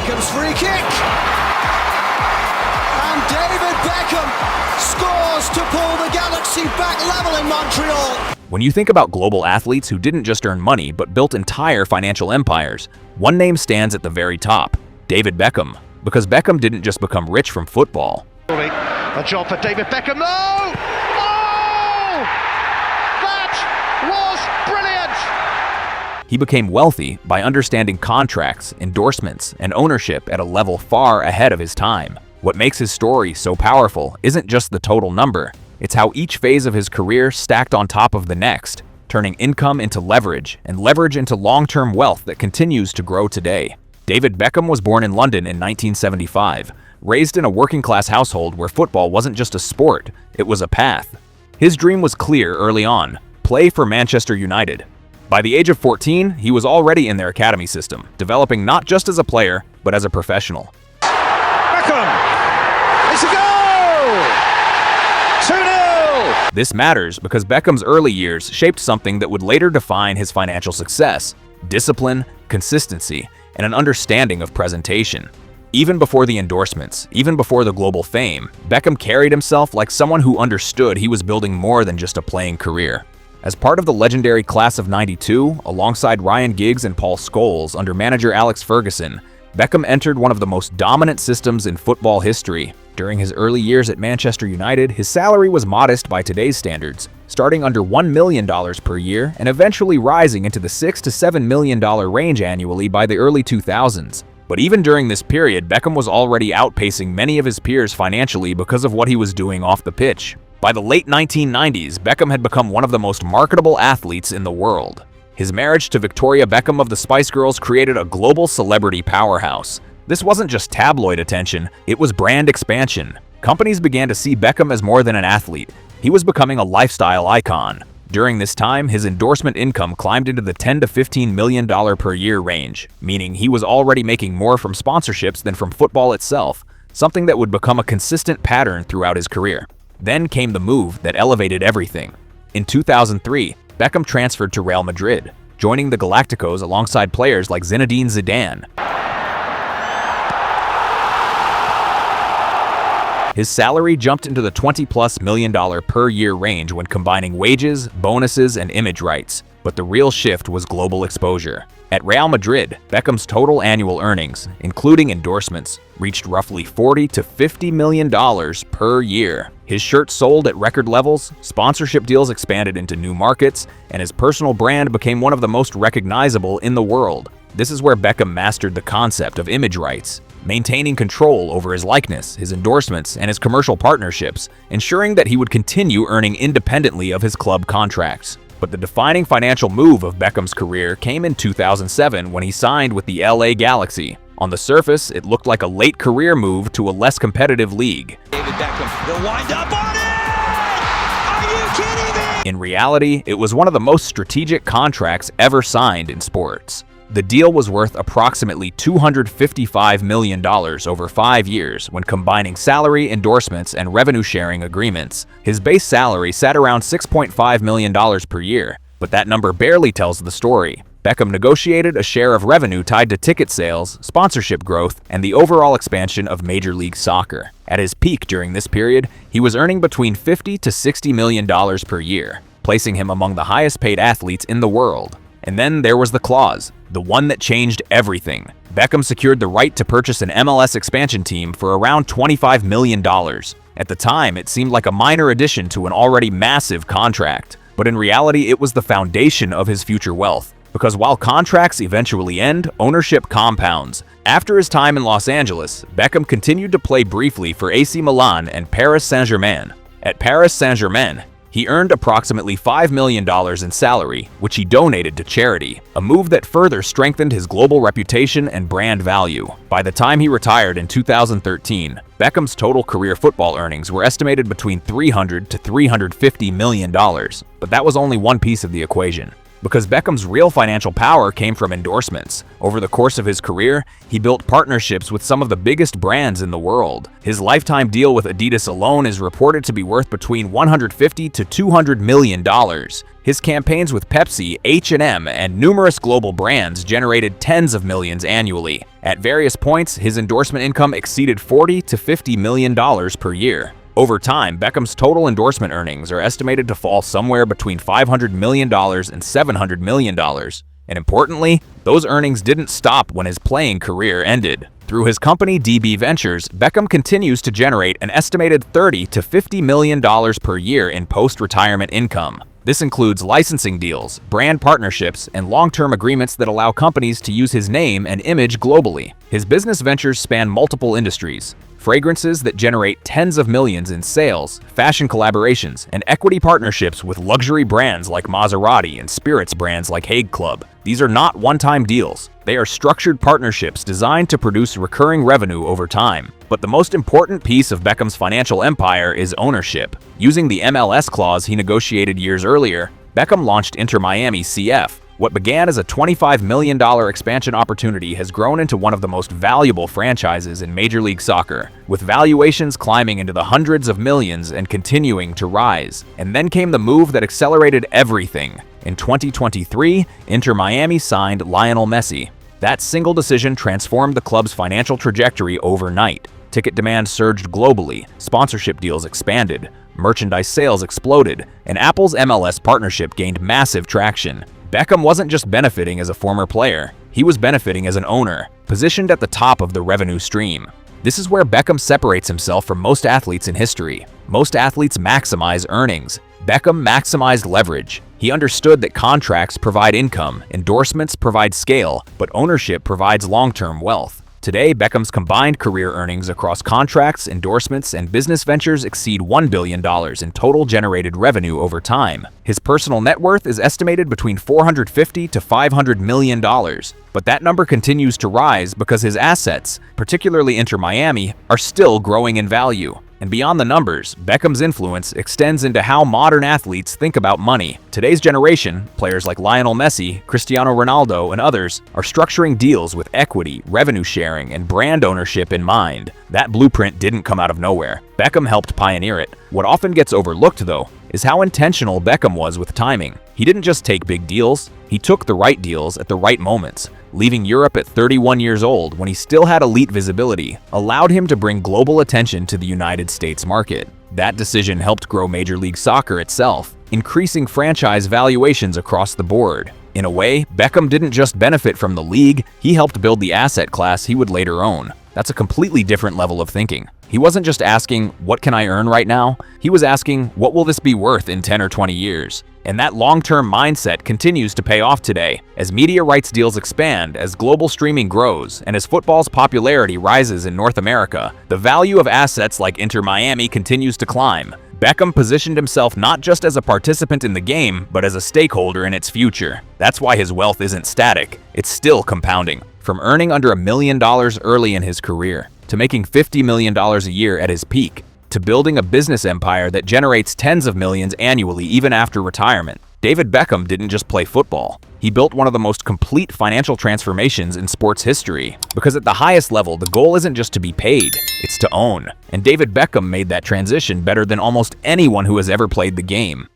Beckham's free kick. And David Beckham scores to pull the Galaxy back level in Montreal. When you think about global athletes who didn't just earn money but built entire financial empires, one name stands at the very top: David Beckham. Because Beckham didn't just become rich from football. A job for David Beckham. No! Oh! That was brilliant! He became wealthy by understanding contracts, endorsements, and ownership at a level far ahead of his time. What makes his story so powerful isn't just the total number, it's how each phase of his career stacked on top of the next, turning income into leverage and leverage into long-term wealth that continues to grow today. David Beckham was born in London in 1975, raised in a working-class household where football wasn't just a sport, it was a path. His dream was clear early on: play for Manchester United. By the age of 14, he was already in their academy system, developing not just as a player, but as a professional. Beckham! It's a goal! 2-0! This matters because Beckham's early years shaped something that would later define his financial success: discipline, consistency, and an understanding of presentation. Even before the endorsements, even before the global fame, Beckham carried himself like someone who understood he was building more than just a playing career. As part of the legendary class of '92, alongside Ryan Giggs and Paul Scholes under manager Alex Ferguson, Beckham entered one of the most dominant systems in football history. During his early years at Manchester United, his salary was modest by today's standards, starting under $1 million per year and eventually rising into the $6 to $7 million range annually by the early 2000s. But even during this period, Beckham was already outpacing many of his peers financially because of what he was doing off the pitch. By the late 1990s, Beckham had become one of the most marketable athletes in the world. His marriage to Victoria Beckham of the Spice Girls created a global celebrity powerhouse. This wasn't just tabloid attention, it was brand expansion. Companies began to see Beckham as more than an athlete. He was becoming a lifestyle icon. During this time, his endorsement income climbed into the $10 to $15 million per year range, meaning he was already making more from sponsorships than from football itself, something that would become a consistent pattern throughout his career. Then came the move that elevated everything. In 2003, Beckham transferred to Real Madrid, joining the Galacticos alongside players like Zinedine Zidane. His salary jumped into the $20+ million per year range when combining wages, bonuses, and image rights. But the real shift was global exposure. At Real Madrid, Beckham's total annual earnings, including endorsements, reached roughly $40 to $50 million per year. His shirts sold at record levels, sponsorship deals expanded into new markets, and his personal brand became one of the most recognizable in the world. This is where Beckham mastered the concept of image rights, maintaining control over his likeness, his endorsements, and his commercial partnerships, ensuring that he would continue earning independently of his club contracts. But the defining financial move of Beckham's career came in 2007 when he signed with the LA Galaxy. On the surface, it looked like a late career move to a less competitive league. David Beckham, he'll wind up on it! Are you kidding me? In reality, it was one of the most strategic contracts ever signed in sports. The deal was worth approximately $255 million over 5 years when combining salary, endorsements, and revenue-sharing agreements. His base salary sat around $6.5 million per year, but that number barely tells the story. Beckham negotiated a share of revenue tied to ticket sales, sponsorship growth, and the overall expansion of Major League Soccer. At his peak during this period, he was earning between $50 to $60 million per year, placing him among the highest-paid athletes in the world. And then there was the clause, the one that changed everything. Beckham secured the right to purchase an MLS expansion team for around $25 million. At the time, it seemed like a minor addition to an already massive contract, but in reality, it was the foundation of his future wealth. Because while contracts eventually end, ownership compounds. After his time in Los Angeles, Beckham continued to play briefly for AC Milan and Paris Saint-Germain. At Paris Saint-Germain, he earned approximately $5 million in salary, which he donated to charity, a move that further strengthened his global reputation and brand value. By the time he retired in 2013, Beckham's total career football earnings were estimated between $300 to $350 million. But that was only one piece of the equation. Because Beckham's real financial power came from endorsements. Over the course of his career, he built partnerships with some of the biggest brands in the world. His lifetime deal with Adidas alone is reported to be worth between $150 to $200 million. His campaigns with Pepsi, H&M, and numerous global brands generated tens of millions annually. At various points, his endorsement income exceeded $40 to $50 million per year. Over time, Beckham's total endorsement earnings are estimated to fall somewhere between $500 million and $700 million. And importantly, those earnings didn't stop when his playing career ended. Through his company DB Ventures, Beckham continues to generate an estimated $30 to $50 million per year in post-retirement income. This includes licensing deals, brand partnerships, and long-term agreements that allow companies to use his name and image globally. His business ventures span multiple industries: fragrances that generate tens of millions in sales, fashion collaborations, and equity partnerships with luxury brands like Maserati and spirits brands like Hague Club. These are not one-time deals. They are structured partnerships designed to produce recurring revenue over time. But the most important piece of Beckham's financial empire is ownership. Using the MLS clause he negotiated years earlier, Beckham launched Inter Miami CF. What began as a $25 million expansion opportunity has grown into one of the most valuable franchises in Major League Soccer, with valuations climbing into the hundreds of millions and continuing to rise. And then came the move that accelerated everything. In 2023, Inter Miami signed Lionel Messi. That single decision transformed the club's financial trajectory overnight. Ticket demand surged globally, sponsorship deals expanded, merchandise sales exploded, and Apple's MLS partnership gained massive traction. Beckham wasn't just benefiting as a former player, he was benefiting as an owner, positioned at the top of the revenue stream. This is where Beckham separates himself from most athletes in history. Most athletes maximize earnings. Beckham maximized leverage. He understood that contracts provide income, endorsements provide scale, but ownership provides long-term wealth. Today, Beckham's combined career earnings across contracts, endorsements, and business ventures exceed $1 billion in total generated revenue over time. His personal net worth is estimated between $450 to $500 million. But that number continues to rise because his assets, particularly Inter Miami, are still growing in value. And beyond the numbers, Beckham's influence extends into how modern athletes think about money. Today's generation, players like Lionel Messi, Cristiano Ronaldo, and others, are structuring deals with equity, revenue sharing, and brand ownership in mind. That blueprint didn't come out of nowhere. Beckham helped pioneer it. What often gets overlooked, though, is how intentional Beckham was with timing. He didn't just take big deals, he took the right deals at the right moments. Leaving Europe at 31 years old when he still had elite visibility allowed him to bring global attention to the United States market. That decision helped grow Major League Soccer itself, increasing franchise valuations across the board. In a way, Beckham didn't just benefit from the league, he helped build the asset class he would later own. That's a completely different level of thinking. He wasn't just asking, what can I earn right now? He was asking, what will this be worth in 10 or 20 years? And that long-term mindset continues to pay off today. As media rights deals expand, as global streaming grows, and as football's popularity rises in North America, the value of assets like Inter Miami continues to climb. Beckham positioned himself not just as a participant in the game, but as a stakeholder in its future. That's why his wealth isn't static, it's still compounding. From earning under $1 million early in his career, to making $50 million a year at his peak, to building a business empire that generates tens of millions annually even after retirement. David Beckham didn't just play football. He built one of the most complete financial transformations in sports history. Because at the highest level, the goal isn't just to be paid, it's to own. And David Beckham made that transition better than almost anyone who has ever played the game.